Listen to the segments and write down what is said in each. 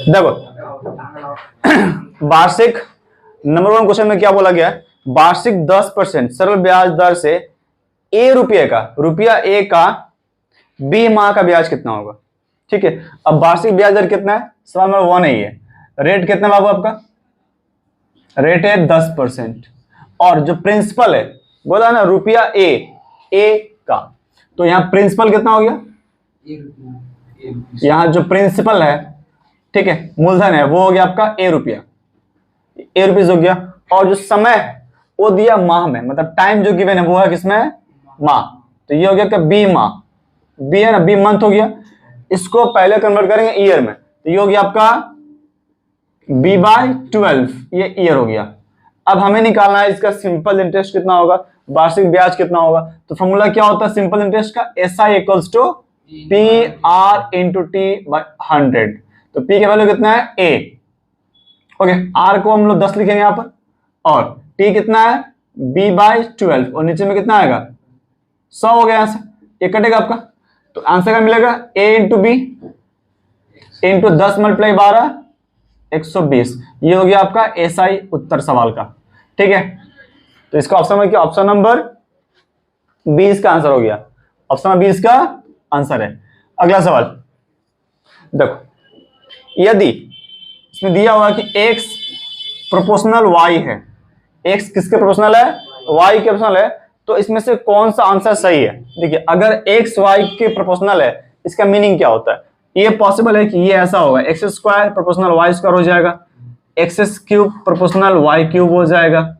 देखो वार्षिक number 1 question में क्या बोला गया है, वार्षिक 10% सरल ब्याज दर से रुपया ए का बी माह का ब्याज कितना होगा। ठीक है, अब वार्षिक ब्याज दर कितना है, सवाल नंबर 1 है ये। रेट कितना बाबू आपका, रेट है 10%। और जो प्रिंसिपल है बोला ना रुपया ए का, तो यहां प्रिंसिपल कितना हो गया, यहां जो प्रिंसिपल है, ठीक है, मूलधन है, वो हो गया आपका ए रुपीज हो गया। और जो समय वो दिया माह में, मतलब टाइम जो गिवन है वो है किसमें, माह। तो ये हो गया क्या, बी माह, बी है ना, बी मंथ हो गया। इसको पहले कन्वर्ट करेंगे ईयर में, तो ये हो गया आपका b/12, ये ईयर हो गया। अब हमें निकालना है इसका सिंपल इंटरेस्ट कितना होगा, वार्षिक ब्याज कितना होगा। तो फॉर्मूला क्या होता है सिंपल इंटरेस्ट का, SI = PR × T/100। तो P के वैल्यू कितना है, A। ओके, R को हम लोग 10 लिखेंगे यहाँ पर, और T कितना है b/12, और नीचे में कितना आएगा 100 हो गया। यहाँ से ये कटेगा आपका, तो आंसर क्या मिलेगा, A × B × 10 × 12 120। ये हो गया आपका SI उत्तर सवाल का। ठीक है, तो इसका ऑप्शन में क्या, ऑप्शन नंबर 20 का आंसर हो गया, ऑप्शन नंबर 20 का आंसर है। अगला सवाल देखो, यदि इसमें दिया हुआ कि x प्रोपोर्शनल y है, x किसके प्रोपोर्शनल है, y के प्रोपोर्शनल है, तो इसमें से कौन सा आंसर सही है। देखिए, अगर x y के प्रोपोर्शनल है, इसका मीनिंग क्या होता है, ये पॉसिबल है कि ये ऐसा होगा, x² प्रोपोर्शनल y² हो जाएगा, x³ प्रोपोर्शनल y³ हो जाएगा।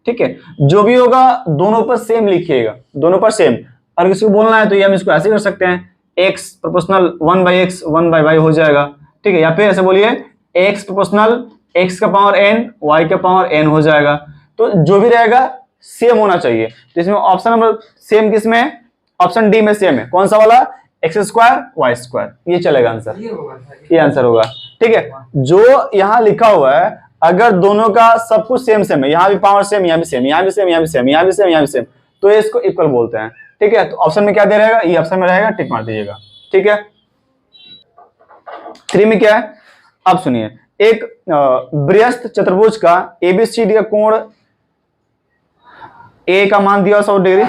ठीक है, जो भी होगा दोनों पर सेम लिखिएगा, दोनों पर सेम। अगर किसी को बोलना है तो ये हम इसको ऐसे कर सकते हैं, x प्रोपोर्शनल 1/x 1/y हो जाएगा। ठीक है, या फिर ऐसे बोलिए x प्रोपोर्शनल x का पावर n y का पावर n हो जाएगा। तो जो भी रहेगा सेम होना चाहिए। तो इसमें ऑप्शन नंबर सेम किसमें है, ऑप्शन डी में सेम है, कौन सा वाला, x² y², ये चलेगा आंसर, ये आंसर होगा। ठीक है, जो यहाँ लिखा हुआ है, अगर दोनों का सब कुछ सेम सेम है, यहाँ भी पावर सेम, यहाँ भी सेम, यहाँ भी सेम, यहाँ भी सेम, यहाँ भी सेम, यहाँ भी सेम, तो इसको इक्वल बोलते हैं। ठीक है, तो ऑप्शन में क्या दे रहेगा, ये ऑप्शन में रहेगा, टिक मार दीजिएगा। ठीक है, 3 में क्या है, अब सुनिए, एक वृत्त चतुर्भुज का ABCD का कोण A का मान दिया 100 डिग्री,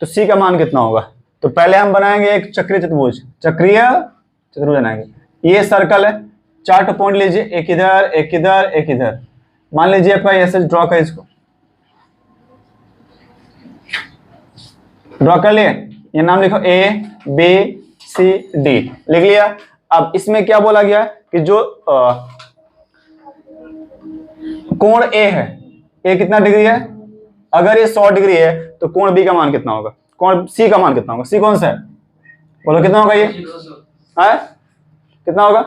तो C का मान कितना होगा। तो पहले हम बनाएंगे एक चक्रीय चतुर्भुज बनाएंगे। ये सर्कल है, 4 पॉइंट लीजिए, एक इधर, एक इधर, एक इधर। मान लीजिए आपका ऐसे ड्रॉ कर, इसको ड्रॉ कर लिए, ये नाम लिखो ABCD, लिख लिया। अब इसमें क्या बोला गया कि जो कोण A है, A कितना डिग्री है, अगर ये 100 डिग्री है तो कोण B का मान कितना होगा, कोण C का मान कितना होगा, C कौन सा है, बोलो कितना होगा, ये है कितना होगा,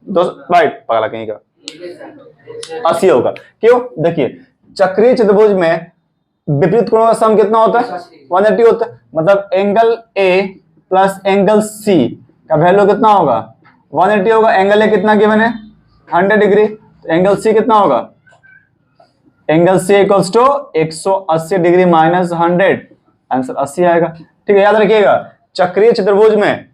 200, राइट, पगला कहीं का 80 होगा। क्यों, देखिए चक्रीय चतुर्भुज में विपरीत कोणों का सम कितना होता है, 180 होता है। मतलब angle A plus angle C का वैल्यू कितना होगा, 180 होगा। एंगल A कितना गिवन है, 100 डिग्री, तो एंगल C कितना होगा, angle C = 180 degree minus 100, answer 80 आएगा। ठीक है, याद रखिएगा, चक्रीय चतुर्भुज में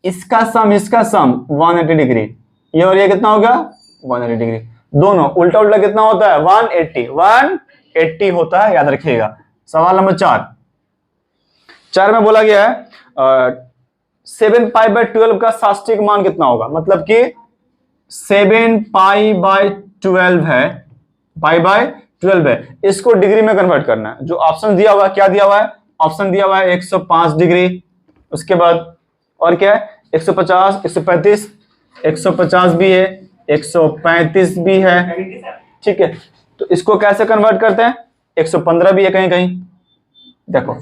इसका सम 180 डिग्री, ये और ये कितना होगा 180 डिग्री, दोनों उल्टा उल्टा कितना होता है 180 होता है, याद रखिएगा। सवाल नंबर 4 में बोला गया है 7π/12 का शास्त्रीय मान कितना होगा। मतलब कि 7π/12 है, π/12 है, इसको डिग्री में कन्वर्ट करना है। जो ऑप्शन दिया हुआ है, क्या दिया हुआ है, ऑप्शन दिया हुआ है 105 डिग्री, उसके बाद और क्या है 150, 135, 150 भी है, 135 भी है। ठीक है, तो इसको कैसे कन्वर्ट करते हैं, 115 भी है कहीं कहीं, देखो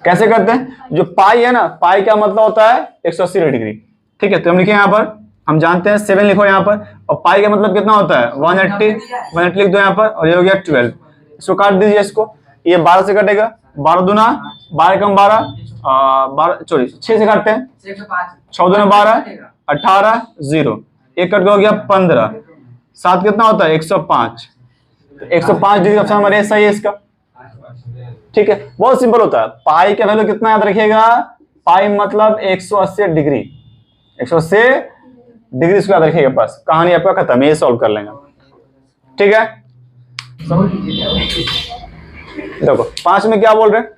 कैसे करते हैं। जो पाई है ना, पाई का मतलब होता है 180 डिग्री। ठीक है, तो हम लिखें यहाँ पर, हम जानते हैं 7 लिखो यहाँ पर, और पाई का मतलब कितना होता है 180 लिख दो यहाँ पर, और ये हो गया 12। इसको काट दीजिए, इसको ये 12 से कटेगा, 12 दूना 12 कम 12, 6 से काटते हैं, 6 दूना 12, 18, 0, एक कट हो गया 15, 7 कितना होता है 105, 105 डिग्री ऑप्शन हमारे सही है इसका। ठीक है, बहुत सिंपल होता है। पाई का वैल्यू कितना याद रखिएगा, पाई मतलब 180 डिग्री, 180 डिग्री इसको याद रखिएगा, बस कहानी आपका खत्म, ये सॉल्व कर लेंगे। ठीक है, देखो 5 में क्या बोल रहे हैं,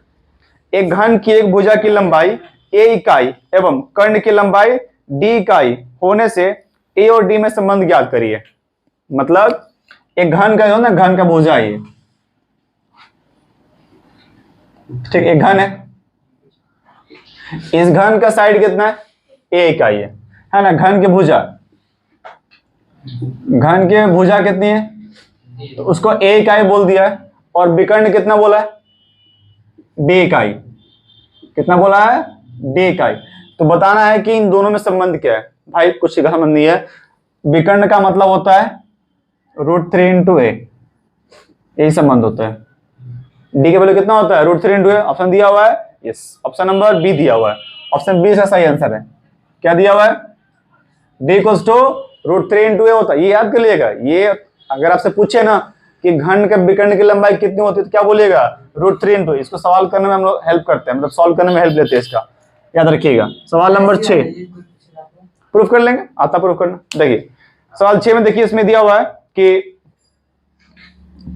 एक घन की एक भुजा की लंबाई a इकाई एवं कर्ण की लंबाई d इकाई होने से a और d में संबंध ज्ञात करिए। मतलब एक घन का जो ना, घन का भुजा है, ठीक, एक घन है, इस घन का साइड कितना है, a इकाई है ना। घन की भुजा, घन की भुजा कितनी है, तो उसको a इकाई बोल दिया है, और विकर्ण कितना बोला है, d इकाई, कितना बोला है, d इकाई। तो बताना है कि इन दोनों में संबंध क्या है। भाई कुछ संबंध नहीं है, विकर्ण का मतलब होता है √3 इंटू a, यही संबंध होता है। d के वैल्यू कितना होता है, √3 इंटू a, ऑप्शन दिया हुआ है, यस, ऑप्शन नंबर बी दिया हुआ है, ऑप्शन बी इसका सही आंसर है। क्या दिया हुआ है, d equals to √3 into a होता है, ये याद कर लीजिएगा। ये अगर आपसे पूछे ना कि घन के विकर्ण की लंबाई कितनी होती है, तो क्या बोलिएगा, √3 इंटू। इसको सवाल करने में हम लोग हेल्प करते हैं, मतलब सॉल्व करने में हेल्प लेते हैं, इसका याद रखिएगा। सवाल नंबर 6 प्रूफ कर लेंगे, आता प्रूफ करना। देखिए सवाल 6 में देखिए, इसमें दिया हुआ है कि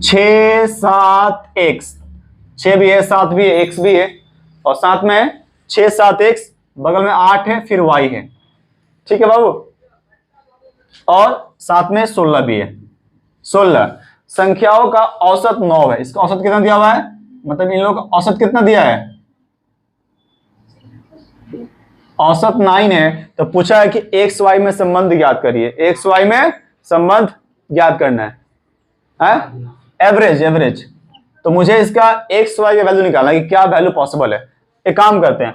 6 7 x, 6 भी है, 7 भी है, x भी है, और साथ में 6 7 x, बगल में 8 है, फिर y है, ठीक है बाबू, और साथ में 16 भी है। 16 संख्याओं का औसत 9 है, इसका औसत कितना दिया हुआ है, मतलब इन लोगों का औसत कितना दिया है, औसत 9 है। तो पूछा है कि एक्स वाई में संबंध ज्ञात करिए, एक्स वाई में संबंध ज्ञात करना है, एवरेज, एवरेज। तो मुझे इसका एक्स वाई का वैल्यू निकालना है कि क्या वैल्यू पॉसिबल है। एक काम करते हैं,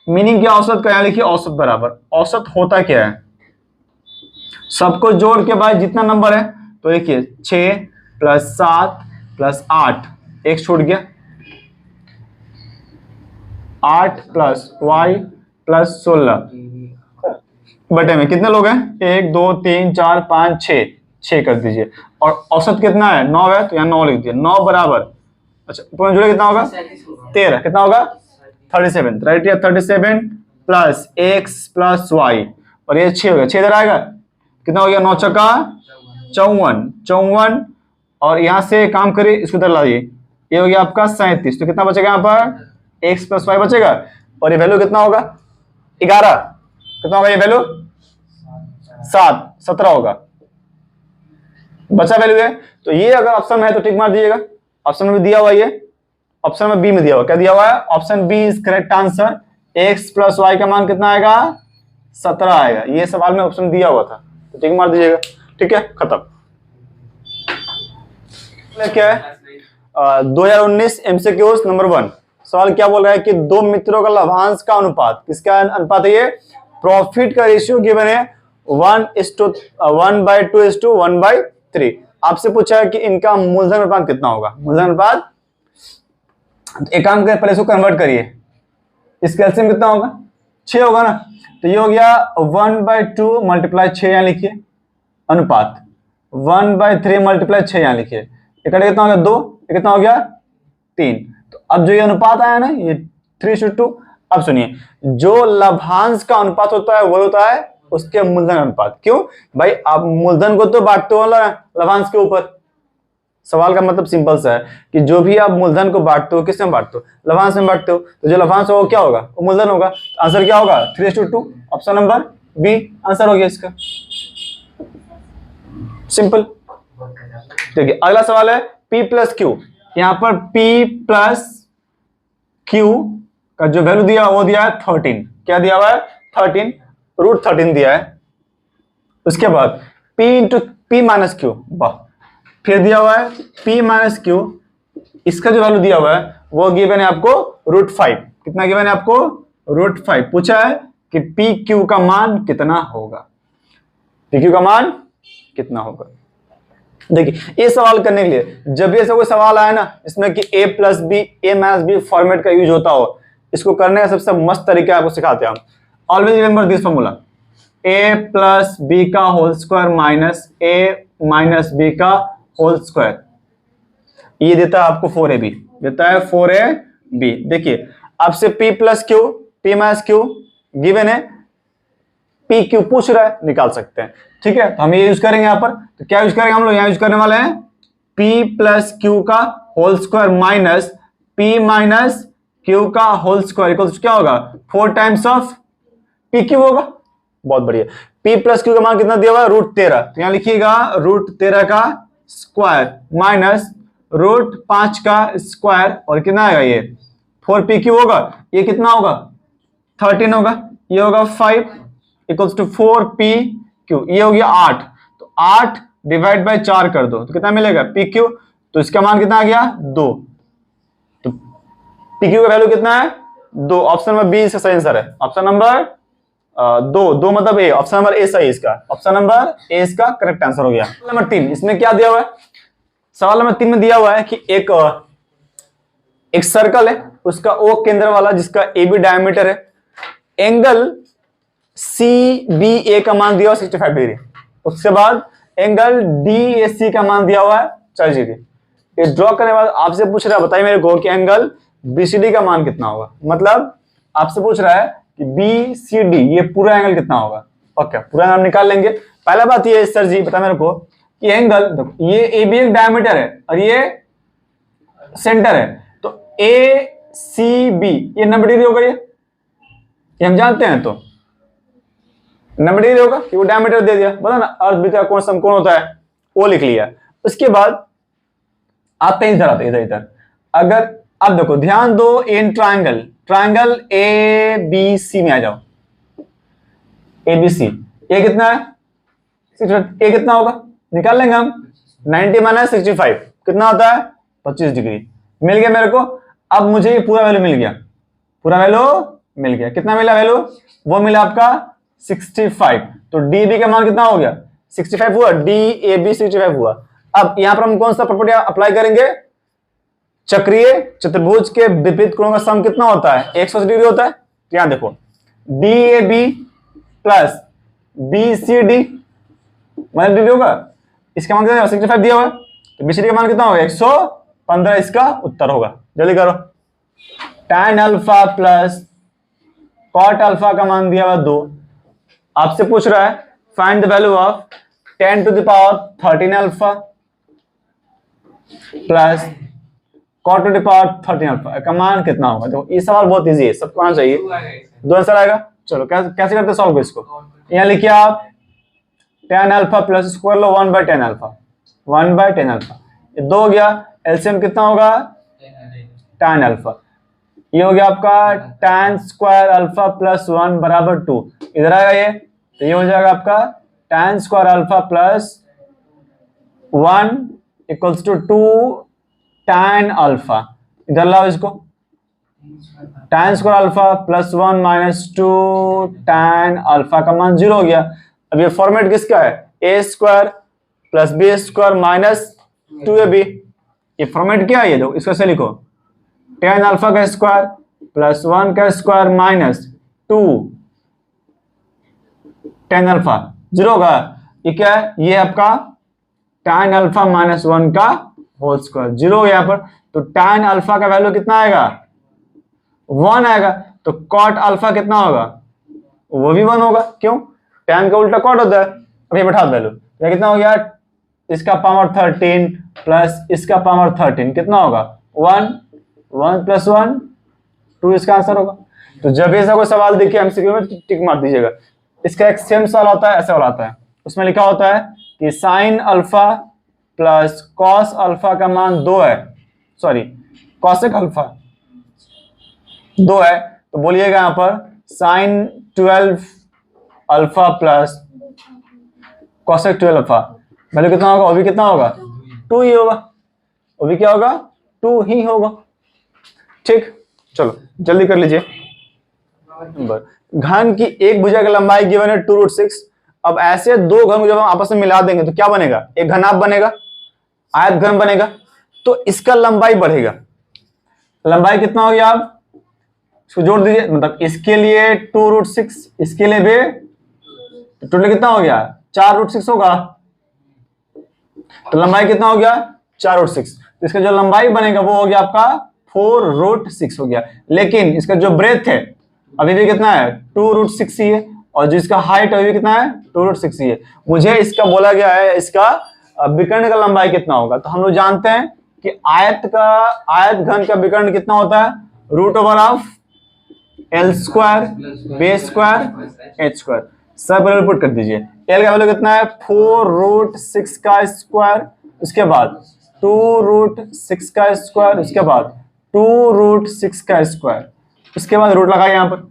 मीनिंग क्या औसत का, यहाँ लिखिए औसत बराबर, औसत होता क्या है, सबको जोड़ के बाद जितना नंबर है, तो देखिए 6 + 7 + 8, एक छूट गया, 8 + y + 16 बटे में कितने लोग हैं, 1 2 3 4 5 6, 6 कर दीजिए, और औसत कितना है, 9 है, तो यहाँ 9 लिख दिया, 9 बराबर, अच्छा ऊपर जुड़े कितना होगा, 13, कितना होगा 37, राइट, या 37 + x + y, और ये 6 हो गया, 6 इधर आएगा, कितना हो गया, 9 चौका 54, 54, और यहां से काम करिए, इसको इधर लाइए, ये हो गया आपका 37, तो कितना बचेगा यहाँ पर, x + y बचेगा, और ये वैल्यू कितना होगा, 11, कितना होगा ये वैल्यू, 7 17 होगा, बचा वैल्यू है। तो ये अगर ऑप्शन में है तो टिक मार दीजिएगा, ऑप्शन में दिया हुआ, ये ऑप्शन में बी में दिया हुआ, क्या दिया हुआ है, option B is correct answer. x + y का मान कितना आएगा, 17 आएगा, ये सवाल में ऑप्शन दिया हुआ था, तो टिक मार दीजिएगा, ठीक है, खत्म। क्या है 2019 MCQs नंबर 1, सवाल क्या बोल रहा है कि दो मित्रों का लाभांश का अनुपात, किसका अनुपात है ये, प्रॉफिट का रेशियो गिवन है 1/2:1/3। आपसे पूछा है कि इनका मूलधन अनुपात कितना होगा, मूलधन अनुपात, एक काम करिए पहले इसको कन्वर्ट करिए, इसका एलसीएम कितना होगा, 6 होगा ना, तो ये हो गया 1/2 × 6, यहाँ लिखिए, अनुपात 1/3 × 6, यहाँ लिखिए, इकट्ठा कितना हो गया 2, कितना हो गया 3। तो अब जो ये अनुपात आया ना, ये 3:2। अब सुनिए, जो लाभांश का अनुपात होता है वो होता है उसके मूलधन अनुपात। क्यों भाई, आप मूलधन को तो बांटते हो लाभांश के ऊपर, सवाल का मतलब सिंपल सा है कि जो भी आप मूलधन को बांटते हो, किस में बांटते हो, लाभांश में बांटते हो, तो जो लाभांश होगा क्या होगा, वो मूलधन होगा। आंसर क्या होगा, 3:2, ऑप्शन नंबर बी आंसर हो गया इसका, सिंपल। देखिए अगला सवाल है P + Q, यहां पर P + Q का जो वैल्यू दिया वो दिया है 13, क्या दिया हुआ है 13, √13 दिया है। उसके बाद P × P - Q, वाह, फिर दिया हुआ है P - Q, इसका जो वैल्यू दिया हुआ है वो गिवन है आपको √5, कितना गिवन है आपको, √5। पूछा है कि PQ का मान कितना होगा, PQ का मान कितना होगा। देखिए ये सवाल करने के लिए जब भी ऐसा कोई सवाल आए ना इसमें कि A + B, A - B format का यूज होता हो, इसको करने का सबसे मस्त तरीका आपको सिखाते हैं हम। Always remember this formula, A + B का whole square minus A - B का होल स्क्वायर, ये देता है आपको 4AB, देता है 4AB। देखिए आपसे P + Q, P - Q given है पी क्यू पूछ रहा है, निकाल सकते हैं। ठीक है, तो हम ये यूज करेंगे यहाँ पर। तो क्या यूज करेंगे हम लोग, यहाँ यूज करने वाले हैं पी प्लस क्यू का whole square minus P minus Q का होल स्क्वायर इक्वल क्या होगा, 4 टाइम्स ऑफ पी क्यू होगा। बहुत बढ़िया। पी प्लस क्यू का मान कितना दिया हुआ है, √13। तो यहां लिखिएगा √13 का स्क्वायर माइनस √5 का स्क्वायर और कितना आएगा ये 4 पी क्यू होगा। ये कितना होगा 13 होगा, ये होगा 5 इक्वल्स टू 4 पी क्यू, ये हो गया 8। तो 8 डिवाइड बाय 4 कर दो तो कितना मिलेगा पी क्यू। तो इसका मान कितना आ गया 2। तो पी क्यू का वैल्यू कितना है 2। ऑप्शन नंबर बी इसका सही आंसर है। ऑप्शन नंबर 2 मतलब ए, ऑप्शन नंबर ए सही है इसका। ऑप्शन नंबर ए इसका करेक्ट आंसर हो गया। नंबर 3 इसमें क्या दिया हुआ है, सवाल नंबर 3 में दिया हुआ है कि एक सर्कल है, उसका ओ केंद्र वाला जिसका ए बी डायमीटर है, एंगल सी बी ए का मान दिया हुआ 65 डिग्री, उसके बाद एंगल डी ए सी का मान दिया हुआ है 40 डिग्री। ये ड्रॉ करने के बाद आपसे पूछ रहा है बताइए मेरे को कि एंगल बी सी डी का मान कितना होगा। मतलब आपसे पूछ रहा है कि बी सी डी ये पूरा एंगल कितना होगा। ओके, पूरा एंगल निकाल लेंगे। पहला बात ये सर जी बता मेरे को कि एंगल देखो ये ए बी एक डायमीटर है और ये सेंटर है, तो ए सी बी ये 90 डिग्री होगा। ये हम जानते हैं, तो 90 डिग्री होगा कि वो डायमीटर दे दिया, बता ना। अर्थ बीच का कोण समकोण होता है वो लिख लिया। उसके बाद आते हैं इधर, आते इधर इधर। अगर अब देखो ध्यान दो in triangle A B C में आ जाओ। ए बी सी ये कितना है, ए कितना होगा निकाल लेंगे हम। 90 माइनस 65 कितना होता है 25 डिग्री। मिल गया मेरे को। अब मुझे ये पूरा वैल्यू मिल गया, पूरा वैल्यू मिल गया। कितना मिला वैल्यू, वो मिला आपका 65। तो डी बी का मान कितना हो गया 65 हुआ, डी ए बी 65 हुआ। अब यहां पर हम कौन सा प्रॉपर्टी अप्लाई करेंगे, चक्रीय चतुर्भुज के विपरीत कोणों का सम कितना होता है 180 डिग्री होता है। तो यहां देखो D A B plus B C D मतलब डिग्री होगा, इसका मान कितना 65 दिया हुआ है, तो बी सी डी का मान कितना होगा 115, इसका उत्तर होगा। जल्दी करो। tan alpha plus cot alpha का मान दिया हुआ 2। आपसे पूछ रहा है find the value of 10 to the power 13 alpha plus cot to the power 13 alpha का मान कितना होगा। देखो ये सवाल बहुत इजी है, सबको आना चाहिए। 2 आंसर आएगा। चलो कैसे करते सॉल्व इसको। यहां लिखिए आप tan अल्फा प्लस स्क्वायर लो 1/10 अल्फा, 1/10 अल्फा, ये 2 हो गया। एलसीएम कितना होगा tan अल्फा, ये हो गया आपका tan स्क्वायर अल्फा प्लस 1 बराबर 2। इधर आएगा ये, तो ये हो जाएगा आपका tan square alpha plus 1 equals to 2 tan alpha. इधर लाओ इसको, tan square alpha plus 1 minus 2 tan alpha का मान 0 हो गया। अब ये फॉर्मेट किसका है, a square plus b square minus 2ab। ये फॉर्मेट क्या है, ये दो इसको से लिखो tan अल्फा का स्क्वायर प्लस 1 का स्क्वायर माइनस 2 tan अल्फा 0 होगा। ये क्या है, ये आपका tan अल्फा माइनस 1 का होल स्क्वायर 0 यहाँ पर। तो tan अल्फा का वैल्यू कितना आएगा 1 आएगा। तो cot अल्फा कितना होगा, वो भी 1 होगा। क्यों, tan का उल्टा cot होता है। अब ये बैठा वैल्यू, ये कितना हो गया, इसका पावर 13 प्लस इसका पावर 13 कितना होगा 1, 1 प्लस 1 2 इसका आंसर होगा। तो जब ऐसा कोई सवाल देखिए एमसीक्यू में टिक मार दीजिएगा। इसका एक सेम सवाल होता है, ऐसा वाला आता है, उसमें लिखा होता है कि sine alpha plus cos alpha का मान 2 है, सॉरी कॉसेक अल्फा 2 है। तो बोलिएगा यहां पर sine 12 alpha plus cosec 12 alpha value कितना होगा, वो भी कितना होगा 2 ही होगा, वो भी क्या होगा 2 ही होगा। ठीक, चलो जल्दी कर लीजिए। घन की एक भुजा की लंबाई गिवन है 2√6। अब ऐसे दो घन को जब हम आपस में मिला देंगे तो क्या बनेगा, एक घनाभ बनेगा, आयत घन बनेगा। तो इसका लंबाई बढ़ेगा। लंबाई कितना हो गया, आप इसको जोड़ दीजिए, मतलब इसके लिए 2√6, इसके लिए भी टोटल कितना हो गया 4√6 होगा। तो लंबाई कितना हो गया 4√6। तो इसका जो लंबाई बनेगा वो हो गया आपका 4√6 हो गया। लेकिन इसका जो ब्रेथ है अभी भी कितना है 2√6 ही है, और जिसका हाइट है कितना है 2√6 है। मुझे इसका बोला गया है इसका विकर्ण का लंबाई कितना होगा। तो हम लोग जानते हैं कि आयत घन का विकर्ण कितना होता है √of L square base square H square. सब पुट कर दीजिए। L का वैल्यू कितना है 4√6 का स्क्वायर, उसके बाद 2√6 का स्क्वायर, उसके बाद 2√6 का स्क्वायर, उसके बाद रूट लगाइए यहां पर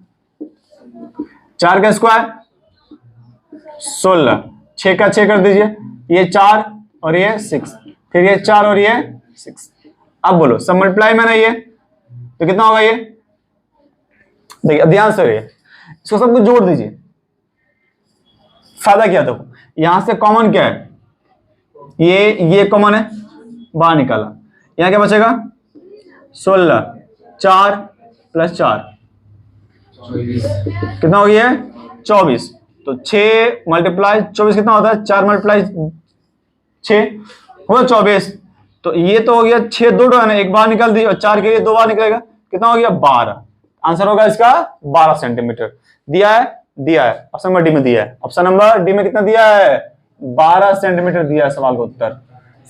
4 का स्क्वायर 16, 6 का 6 कर दीजिए, ये 4 और ये 6, फिर ये 4 और ये 6। अब बोलो सब मल्टीप्लाई में ना ये तो कितना होगा ये, देखिए ध्यान से रहिए, इसको सब कुछ जोड़ दीजिए। फायदा क्या देखो, यहां से कॉमन क्या है, ये कॉमन है बाहर निकाला, यहां क्या बचेगा 16, 4 + 4 कितना हो गया 24। तो 6 × 24 कितना होता है 4 × 6 हो 24। तो ये तो हो गया 6 2 है ना, एक बार निकाल दी और 4 के लिए 2 बार निकलेगा, कितना हो गया 12। आंसर होगा इसका 12 सेंटीमीटर। दिया है ऑप्शन नंबर डी में दिया है, ऑप्शन नंबर डी में कितना दिया है 12 सेंटीमीटर दिया है सवाल का उत्तर।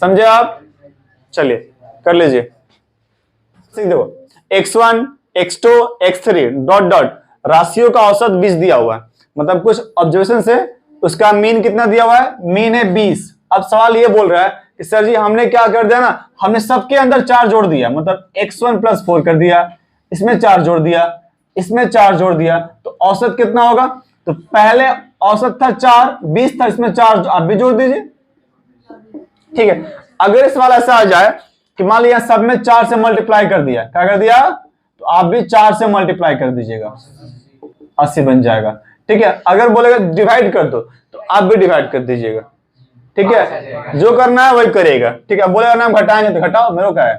समझे आप, चलिए कर लीजिए। देखो x1 x2 x3 डॉट राशियों का औसत 20 दिया हुआ है, मतलब कुछ ऑब्जर्वेशन से उसका मीन कितना दिया हुआ है, मीन है 20। अब सवाल ये बोल रहा है कि सर जी हमने क्या कर दिया ना, हमने सबके अंदर 4 जोड़ दिया, मतलब x1 + 4 कर दिया, इसमें 4 जोड़ दिया, इसमें 4 जोड़ दिया, तो औसत कितना होगा। तो पहले औसत था 4, 20 था, इसमें 4 आप भी जोड़ दीजिए। ठीक है, अगर इस वाला ऐसा आ जाए कि मान लिया सब में 4 से मल्टीप्लाई कर दिया, क्या कर दिया, तो आप भी 4 से मल्टीप्लाई कर दीजिएगा, 80 बन जाएगा। ठीक है, अगर बोलेगा डिवाइड कर दो तो आप भी डिवाइड कर दीजिएगा। ठीक है, जो करना है वही करिएगा। ठीक है, बोलेगा ना हम घटाएंगे तो घटाओ, मेरे को क्या है।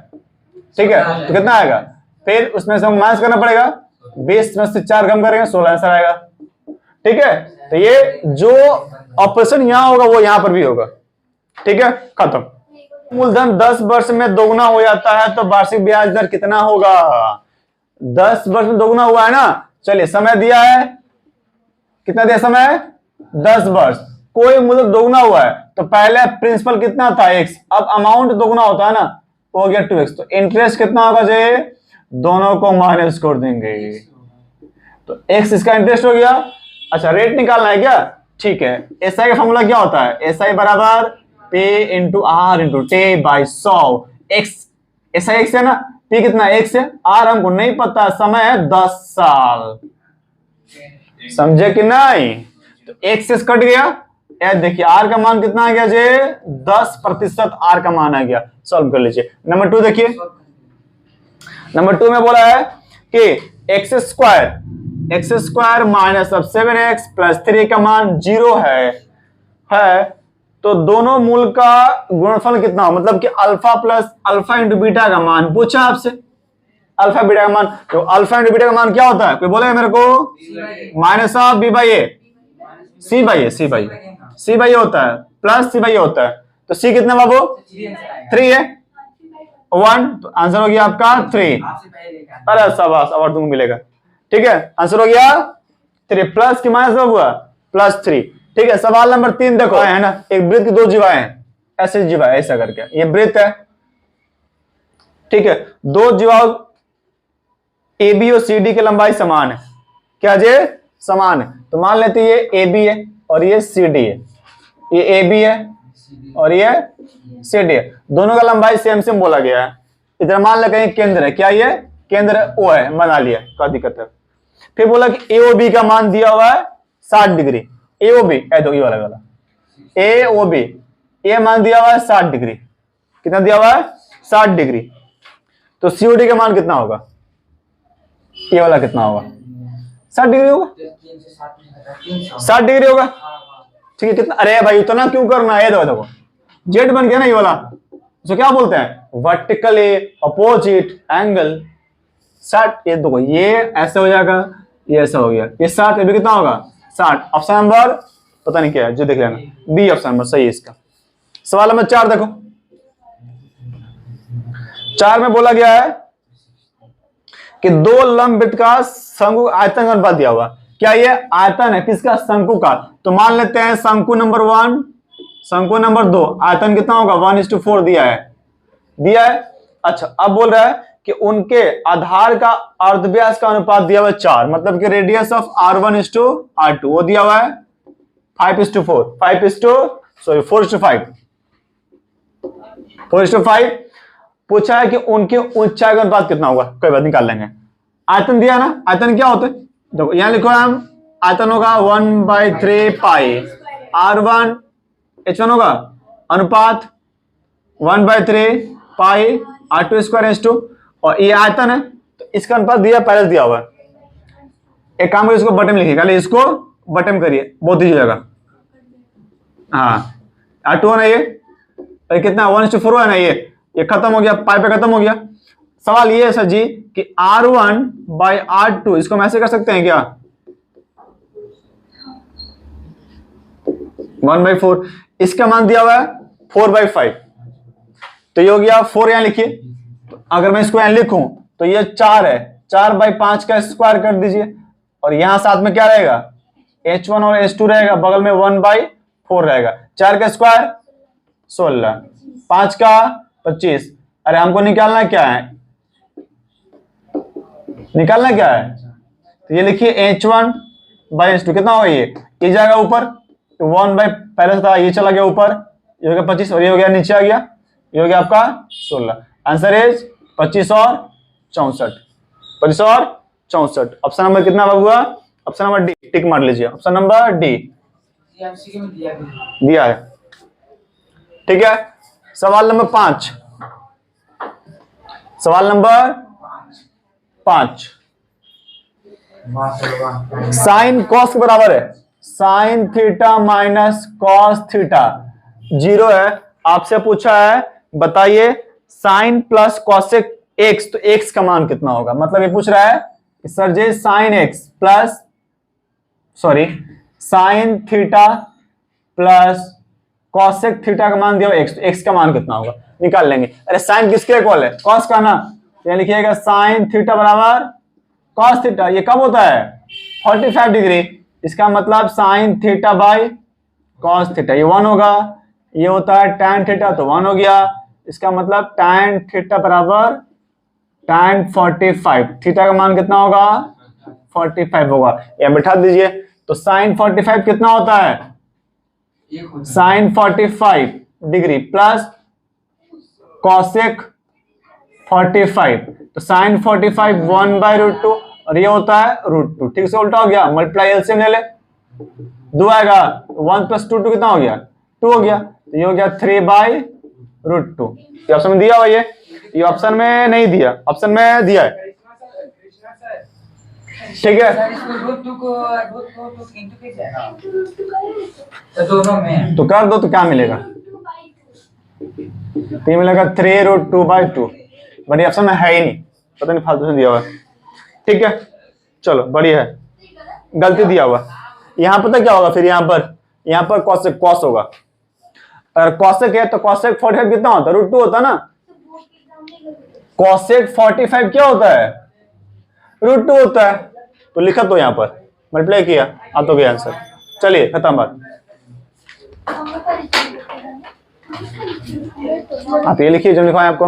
ठीक है, तो कितना आएगा, फिर उसमें से माइनस करना पड़ेगा, 20 में से 4 कम करेंगे 16 आंसर आएगा। ठीक है, तो ये जो ऑपरेशन यहां होगा वो यहां पर भी होगा। ठीक है, खत्म। मूलधन 10 वर्ष में दोगुना हो जाता है तो वार्षिक ब्याज दर कितना होगा। 10 वर्ष में दोगुना हुआ है ना, चलिए समय दिया है, कितना दिया समय 10 वर्ष, कोई मूलधन दोगुना हुआ है तो पहले प्रिंसिपल कितना था x, अब अमाउंट दोगुना होता है ना, हो गया 2x, तो इंटरेस्ट कितना होगा जे, दोनों को माइनस कर देंगे, तो x इसका इंटरेस्ट हो गया। अच्छा रेट निकालना है क्या, ठीक है, एसआई का फॉर्मूला क्या होता है, एसआई बराबर P × R × T/100। x SI x है ना, P कितना x है, R हमको नहीं पता, समय है 10 साल, समझे कि नहीं। तो x से कट गया, देखिए R का मान कितना आ गया जे 10% R का मान आ गया। सॉल्व कर लीजिए। नंबर 2 देखिए, नंबर 2 में बोला है कि x स्क्वायर माइनस अब 7x + 3 का मान 0 है तो दोनों मूल का गुणनफल कितना हो, मतलब कि alpha plus alpha into beta का मान पूछा आपसे, अल्फा बीटा का मान, तो अल्फा इंटू बीटा का मान क्या होता है, कोई बोले मेरे को, माइनस ऑफ b/a, c/a होता है, प्लस c/a होता है, तो c कितना बाबू 3 है 1, तो आंसर हो गया आपका 3। अरे शाबाश, अवार्ड तुमको मिलेगा। ठीक है, आंसर हो गया 3, प्लस की माइनस हुआ +3। ठीक है, सवाल नंबर 3 देखो, है ना, एक वृत्त की 2 जीवाएं हैं, ऐसे जीवा ऐसा करके, ये वृत्त है। ठीक है, 2 जीवाओं AB और CD की लंबाई समान है, क्या जे समान है, तो मान लेते ये AB है और ये CD है, ये AB है और ये CD है, दोनों का लंबाई सेम बोला गया है। इधर मान लें कहीं केंद्र है, क्या ये केंद्र है, O है, बना लिया, क्या दिक्कत है। फिर बोला कि AOB का मान दिया हुआ है 60 डिग्री, AOB तो ये वाला AOB ये मान दिया हुआ है 60 डिग्री, कितना दिया हुआ है 60 डिग्री, तो COD का मान कितना होगा, ये वाला कितना होगा 60 डिग्री होगा, 60 डिग्री होगा। ठीक है, कितना, अरे भाई उतना क्यों करना है, देखो जेड बन गया ना ये वाला, तो क्या बोलते हैं वर्टिकली अपोजिट एंगल 60। ये देखो ये ऐसे हो जाएगा, ये ऐसा हो गया, ये 60, ये भी कितना होगा 60। ऑप्शन नंबर पता नहीं क्या है, जो देख लेना, बी ऑप्शन नंबर सही है इसका। सवाल नंबर 4 देखो, 4 में बोला गया है कि 2 लंबवृत्त का समूह आयतन अनुपात दिया हुआ, क्या ये आयतन है किसका, शंकु का। तो मान लेते हैं शंकु नंबर 1, शंकु नंबर 2, आयतन कितना होगा 1:4 दिया है। अच्छा अब बोल रहा है कि उनके आधार का अर्धव्यास का अनुपात दिया हुआ है 4, मतलब कि रेडियस ऑफ R1:R2 वो दिया हुआ है 4:5 पूछा है कि उनके ऊंचाई का अनुपात कितना होगा, कोई बात निकाल लेंगे। आयतन दिया ना, आयतन क्या होता है देखो यहां लिखो हम, आयतन होगा 1/3 पाई R1 H1 होगा, अनुपात 1/3 पाई R2 स्क्वायर H2, और ये आयतन है तो इसका अनुपात दिया पहले दिया हुआ है। एक काम करिए इसको बटन लिखिए, खाली इसको बटन करिए बहुत दीजिएगा। हाँ R2 है ना, ये कितना 1:4 है ना, ये खत्म हो गया, पाई पे खत्म हो गया। सवाल ये है सर जी कि R1/R2 इसको हम ऐसे कर सकते हैं क्या 1/4, इसका मान दिया हुआ है 4/5, तो ये हो गया 4, यहां लिखिए। तो अगर मैं इसको यहां लिखूं तो ये 4 है, 4/5 का स्क्वायर कर दीजिए, और यहां साथ में क्या रहेगा H1 और H2 रहेगा, बगल में 1/4 रहेगा। 4 का स्क्वायर 16, 5 का 25। अरे हमको निकालना क्या है, तो ये लिखिए H1/H2 कितना होगा, ये जाएगा ऊपर, तो 1 बाई पहले से था ये चला गया ऊपर, ये हो गया 25 और ये हो गया नीचे आ गया, ये हो गया आपका 16। आंसर इज 25 और 64, 25 और 64। ऑप्शन नंबर कितना हुआ, ऑप्शन नंबर डी, टिक मार लीजिए, ऑप्शन नंबर डी दिया है। ठीक है, सवाल नंबर 5, सवाल नंबर 5, साइन कॉस के बराबर है, sine theta minus cos theta 0 है। आपसे पूछा है बताइए साइन प्लस कॉसेक एक्स, तो एक्स का मान कितना होगा, मतलब ये पूछ रहा है कि sir ji sine x plus sine theta plus cosec theta का मान दिया एक्स, तो एक्स का मान कितना होगा निकाल लेंगे। अरे साइन किसके इक्वल है, कॉस का ना, तो लिखिएगा साइन थीटा बराबर कॉस थीटा, ये कब होता है 45 डिग्री, इसका मतलब sine theta by cos theta ये 1 होगा। ये होता है tan थीटा तो 1 हो गया, इसका मतलब tan थीटा बराबर tan 45, थीटा का मान कितना होगा 45 होगा, ये बैठा दीजिए। तो साइन 45 कितना होता है, साइन 45 डिग्री प्लस कॉसेक 45, तो साइन 45 1/√2 और ये होता है √2, ठीक से उल्टा हो गया, मल्टीप्लाई एलसीएम ले ले, 2 आएगा 1 + 2 कितना हो गया 2 हो गया, तो ये हो गया 3/√2। ये ऑप्शन में दिया हुआ, ये ऑप्शन में नहीं दिया, ऑप्शन में दिया है। ठीक है, तो कर दो तो क्या मिलेगा, तो ये मिलेगा 3√2/2, बट ऑप्शन में है ही नहीं, पता नहीं फालतू से दिया हुआ है। ठीक है चलो बढ़िया है, गलती दिया हुआ। यहां पता क्या होगा फिर, यहाँ पर कॉस होगा, अगर कॉसेक है तो कॉसेक 45 कितना होता है √2 होता है ना, कॉसेक 45 क्या होता है √2 होता है, तो लिखा तो यहाँ पर मल्टीप्लाई किया आ तो गया आंसर। चलिए खत्म बात। आप ये लिखिए जो लिखा है आपको।